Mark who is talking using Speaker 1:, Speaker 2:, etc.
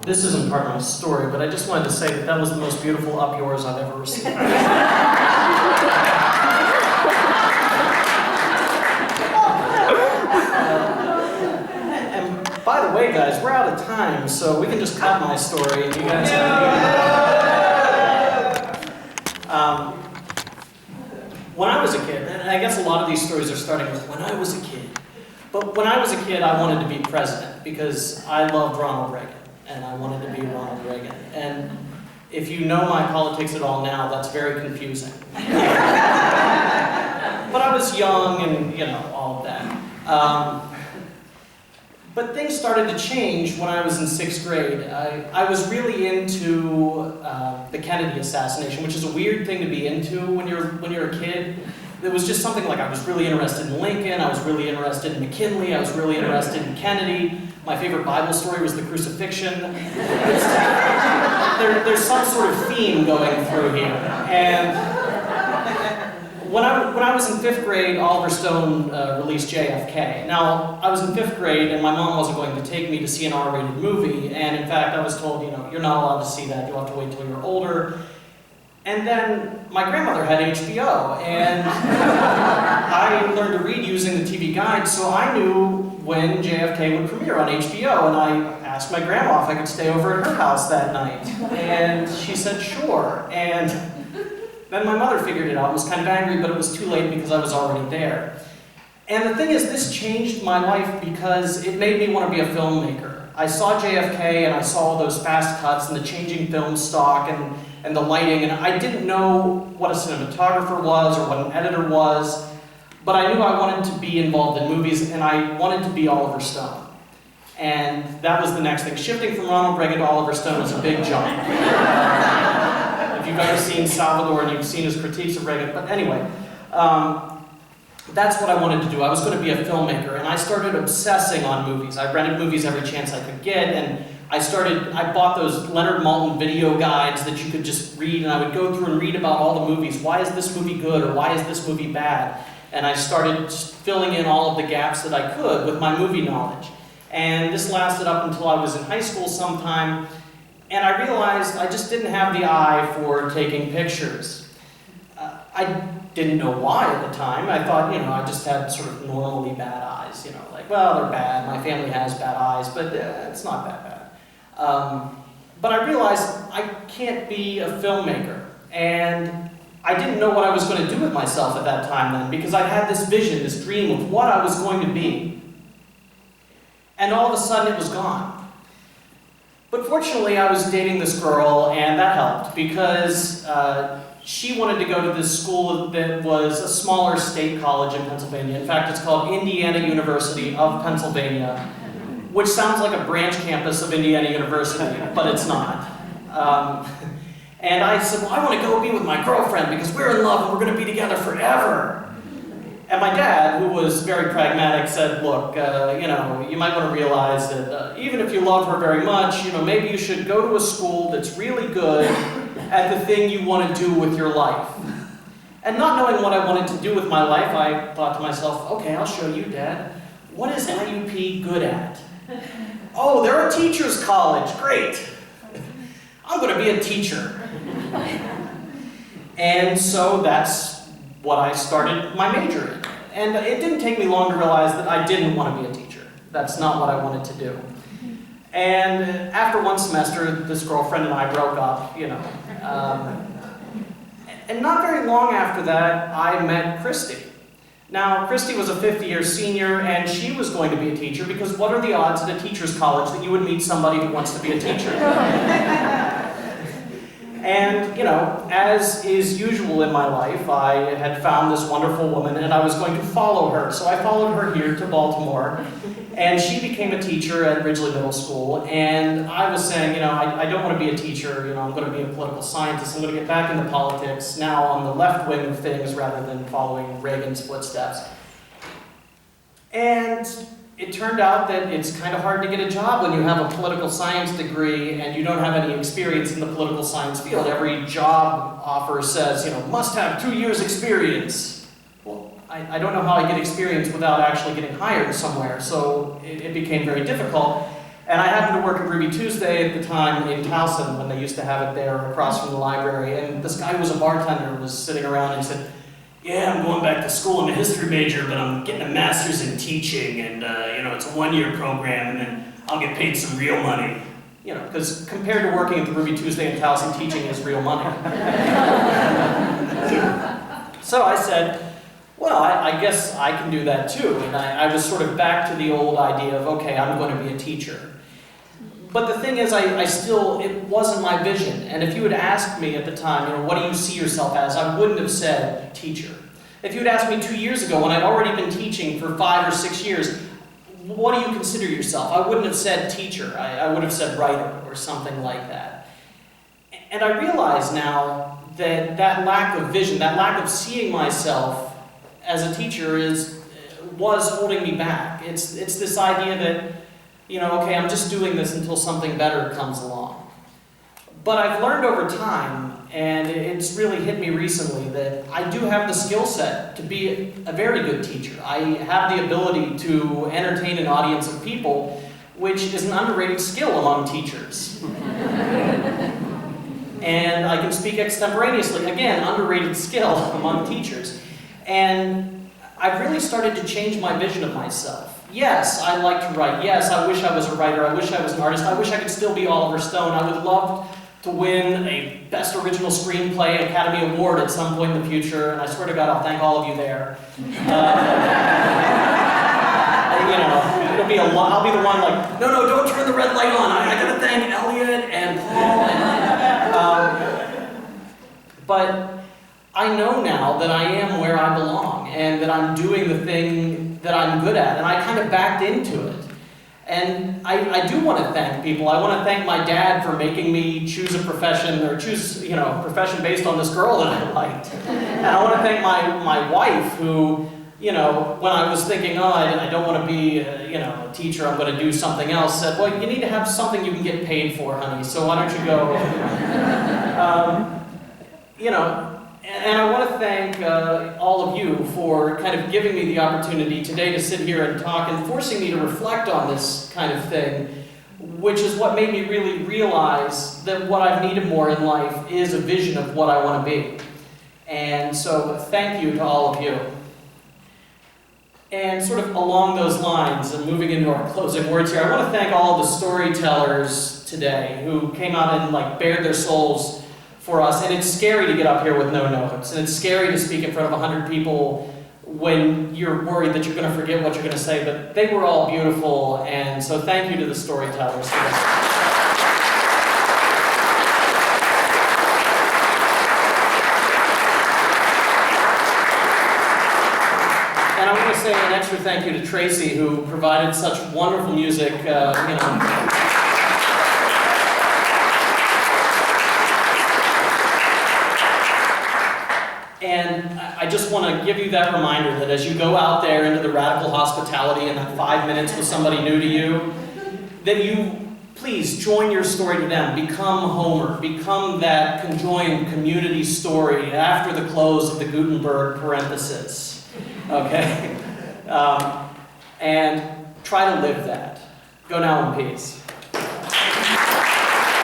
Speaker 1: This isn't part of my story, but I just wanted to say that that was the most beautiful up yours I've ever received. And by the way, guys, we're out of time, so we can just cut my story and you guys when I was a kid, and I guess a lot of these stories are starting with when I was a kid. But when I was a kid, I wanted to be president because I loved Ronald Reagan, and I wanted to be Ronald Reagan. And if you know my politics at all now, that's very confusing. But I was young and, you know, all of that. But things started to change when I was in 6th grade. I was really into the Kennedy assassination, which is a weird thing to be into when you're a kid. It was just something like I was really interested in Lincoln, I was really interested in McKinley, I was really interested in Kennedy. My favorite Bible story was the crucifixion. There's some sort of theme going through here. And when I was in 5th grade, Oliver Stone released JFK. Now, I was in 5th grade and my mom wasn't going to take me to see an R-rated movie. And in fact, I was told, you know, you're not allowed to see that, you'll have to wait till you're older. And then my grandmother had HBO, and I learned to read using the TV guide, so I knew when JFK would premiere on HBO, and I asked my grandma if I could stay over at her house that night, and she said sure. And then my mother figured it out and was kind of angry, but it was too late because I was already there. And the thing is, this changed my life because it made me want to be a filmmaker. I saw JFK and I saw all those fast cuts and the changing film stock and the lighting, and I didn't know what a cinematographer was or what an editor was, but I knew I wanted to be involved in movies and I wanted to be Oliver Stone. And that was the next thing. Shifting from Ronald Reagan to Oliver Stone was a big jump. If you've ever seen Salvador and you've seen his critiques of Reagan, but anyway, that's what I wanted to do. I was going to be a filmmaker, and I started obsessing on movies. I rented movies every chance I could get, and I bought those Leonard Maltin video guides that you could just read, and I would go through and read about all the movies. Why is this movie good, or why is this movie bad? And I started just filling in all of the gaps that I could with my movie knowledge. And this lasted up until I was in high school sometime, and I realized I just didn't have the eye for taking pictures. I didn't know why at the time. I thought, you know, I just had sort of normally bad eyes, you know, like, well, they're bad, my family has bad eyes, but it's not that bad. But I realized I can't be a filmmaker, and I didn't know what I was going to do with myself at that time then, because I had this vision, this dream of what I was going to be. And all of a sudden it was gone. But fortunately I was dating this girl, and that helped, because she wanted to go to this school that was a smaller state college in Pennsylvania. In fact, it's called Indiana University of Pennsylvania, which sounds like a branch campus of Indiana University, but it's not. And I said, well, I want to go be with my girlfriend because we're in love and we're going to be together forever. And my dad, who was very pragmatic, said, look, you know, you might want to realize that even if you love her very much, you know, maybe you should go to a school that's really good at the thing you want to do with your life. And not knowing what I wanted to do with my life, I thought to myself, okay, I'll show you, Dad. What is IUP good at? Oh, they're a teacher's college. Great. I'm going to be a teacher. And so that's what I started my major in. And it didn't take me long to realize that I didn't want to be a teacher. That's not what I wanted to do. And after one semester, this girlfriend and I broke up, you know. And not very long after that, I met Christy. Now, Christy was a 5th-year senior, and she was going to be a teacher, because what are the odds at a teacher's college that you would meet somebody who wants to be a teacher? And, you know, as is usual in my life, I had found this wonderful woman, and I was going to follow her. So I followed her here to Baltimore, and she became a teacher at Ridgely Middle School, and I was saying, you know, I don't want to be a teacher, you know, I'm going to be a political scientist, I'm going to get back into politics, now on the left wing of things rather than following Reagan's footsteps. And it turned out that it's kind of hard to get a job when you have a political science degree and you don't have any experience in the political science field. Every job offer says, you know, must have 2 years experience. Well, I don't know how I get experience without actually getting hired somewhere, so it became very difficult. And I happened to work at Ruby Tuesday at the time in Towson when they used to have it there across from the library. And this guy who was a bartender was sitting around and he said, "Yeah, I'm going back to school. I'm a history major, but I'm getting a master's in teaching, and it's a one-year program, and then I'll get paid some real money." Because compared to working at the Ruby Tuesday in Towson, teaching is real money. So I said, well, I guess I can do that too. And I was sort of back to the old idea of, okay, I'm going to be a teacher. But the thing is, it wasn't my vision. And if you had asked me at the time, what do you see yourself as, I wouldn't have said teacher. If you had asked me 2 years ago, when I'd already been teaching for 5 or 6 years, what do you consider yourself? I wouldn't have said teacher. I would have said writer or something like that. And I realize now that lack of vision, that lack of seeing myself as a teacher was holding me back. It's this idea that, okay, I'm just doing this until something better comes along. But I've learned over time, and it's really hit me recently, that I do have the skill set to be a very good teacher. I have the ability to entertain an audience of people, which is an underrated skill among teachers. And I can speak extemporaneously, again, underrated skill among teachers. And I've really started to change my vision of myself. Yes, I like to write. Yes, I wish I was a writer. I wish I was an artist. I wish I could still be Oliver Stone. I would love to win a Best Original Screenplay Academy Award at some point in the future, and I swear to God, I'll thank all of you there. I'll be the one like, no, don't turn the red light on. I gotta thank Elliot and Paul. But I know now that I am where I belong, and that I'm doing the thing that I'm good at, and I kind of backed into it. And I do want to thank people. I want to thank my dad for making me choose a profession, or choose a profession based on this girl that I liked. And I want to thank my wife who, when I was thinking, I don't want to be a teacher, I'm going to do something else, said, well, you need to have something you can get paid for, honey, so why don't you go, And I want to thank all of you for kind of giving me the opportunity today to sit here and talk and forcing me to reflect on this kind of thing, which is what made me really realize that what I've needed more in life is a vision of what I want to be. And so thank you to all of you. And sort of along those lines, and moving into our closing words here, I want to thank all of the storytellers today who came out and bared their souls for us. And it's scary to get up here with no notes, and it's scary to speak in front of 100 people when you're worried that you're going to forget what you're going to say, but they were all beautiful, and so thank you to the storytellers today. And I want to say an extra thank you to Tracy, who provided such wonderful music, And I just want to give you that reminder that as you go out there into the radical hospitality and that 5 minutes with somebody new to you, that you please join your story to them. Become Homer. Become that conjoined community story after the close of the Gutenberg parenthesis. Okay? And try to live that. Go now in peace.